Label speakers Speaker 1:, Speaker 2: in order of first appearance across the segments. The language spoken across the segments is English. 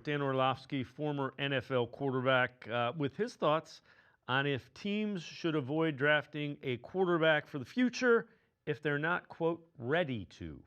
Speaker 1: Dan Orlovsky, former NFL quarterback, with his thoughts on if teams should avoid drafting a quarterback for the future if they're not, quote, ready to.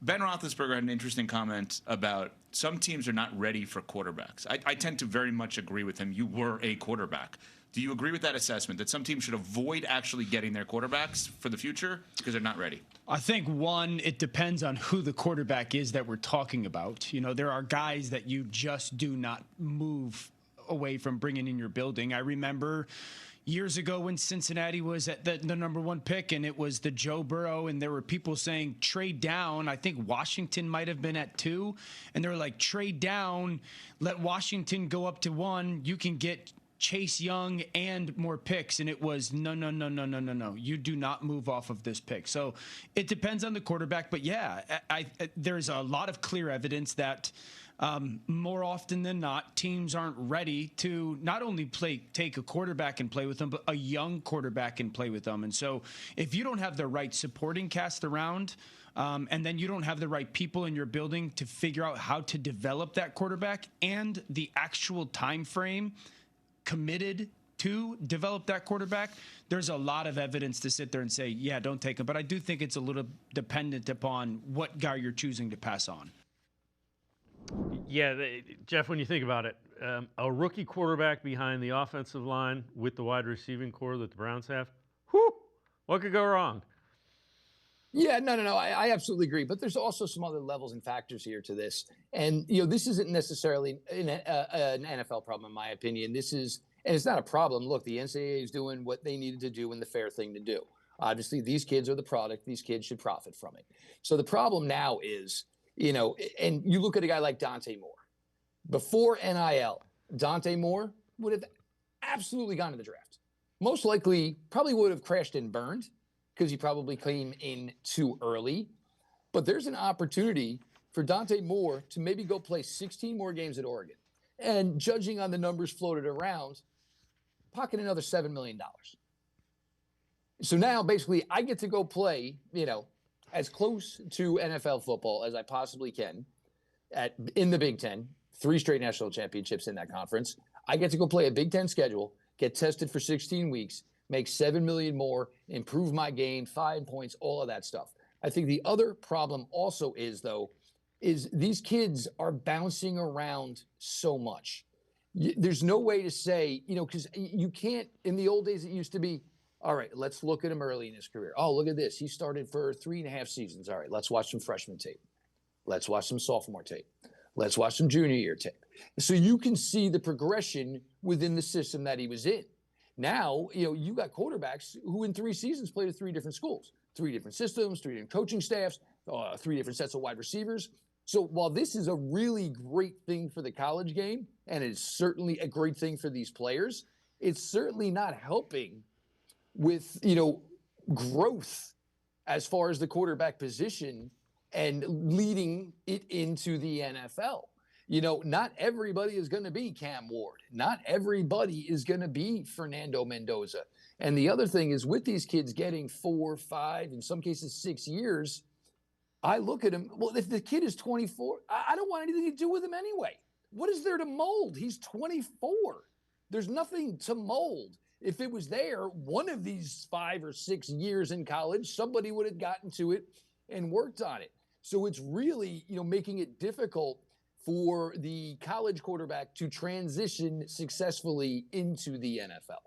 Speaker 2: Ben Roethlisberger had an interesting comment about some teams are not ready for quarterbacks. I tend to very much agree with him. You were a quarterback. Do you agree with that assessment, that some teams should avoid actually getting their quarterbacks for the future because they're not ready?
Speaker 3: I think, one, it depends on who the quarterback is that we're talking about. You know, there are guys that you just do not move away from bringing in your building. I remember years ago when Cincinnati was at the number one pick and it was the Joe Burrow, and there were people saying trade down. I think Washington might have been at 2, and they were like, trade down, let Washington go up to 1. You can get Chase Young and more picks. And it was no. You do not move off of this pick. So it depends on the quarterback. But yeah, there's a lot of clear evidence that more often than not, teams aren't ready to not only take a quarterback and play with them, but a young quarterback and play with them. And so if you don't have the right supporting cast around, and then you don't have the right people in your building to figure out how to develop that quarterback and the actual time frame committed to develop that quarterback, there's a lot of evidence to sit there and say, yeah, don't take him. But I do think it's a little dependent upon what guy you're choosing to pass on.
Speaker 1: Yeah, Jeff, when you think about it, a rookie quarterback behind the offensive line with the wide receiving core that the Browns have, what could go wrong?
Speaker 4: Yeah, no. I absolutely agree. But there's also some other levels and factors here to this. And, you know, this isn't necessarily an NFL problem, in my opinion. And it's not a problem. Look, the NCAA is doing what they needed to do and the fair thing to do. Obviously, these kids are the product. These kids should profit from it. So the problem now is, you know, and you look at a guy like Dante Moore. Before NIL, Dante Moore would have absolutely gone to the draft. Most likely, probably would have crashed and burned because he probably came in too early. But there's an opportunity for Dante Moore to maybe go play 16 more games at Oregon. And judging on the numbers floated around, pocket another $7 million. So now, basically, I get to go play, you know, as close to NFL football as I possibly can in the Big Ten, 3 straight national championships in that conference. I get to go play a Big Ten schedule, get tested for 16 weeks, make $7 million more, improve my game, 5 points, all of that stuff. I think the other problem also is these kids are bouncing around so much. There's no way to say, you know, because you can't, in the old days, it used to be, all right, let's look at him early in his career. Oh, look at this. He started for 3.5 seasons. All right, let's watch some freshman tape. Let's watch some sophomore tape. Let's watch some junior year tape. So you can see the progression within the system that he was in. Now, you know, you got quarterbacks who in 3 seasons played at 3 different schools, 3 different systems, 3 different coaching staffs, 3 different sets of wide receivers. So while this is a really great thing for the college game, and it's certainly a great thing for these players, it's certainly not helping with, you know, growth as far as the quarterback position and leading it into the NFL. You know, not everybody is going to be Cam Ward. Not everybody is going to be Fernando Mendoza. And the other thing is, with these kids getting 4, 5, in some cases 6 years, I look at him, well, if the kid is 24, I don't want anything to do with him anyway. What is there to mold? He's 24. There's nothing to mold. If it was there, one of these 5 or 6 years in college, somebody would have gotten to it and worked on it. So it's really, you know, making it difficult for the college quarterback to transition successfully into the NFL.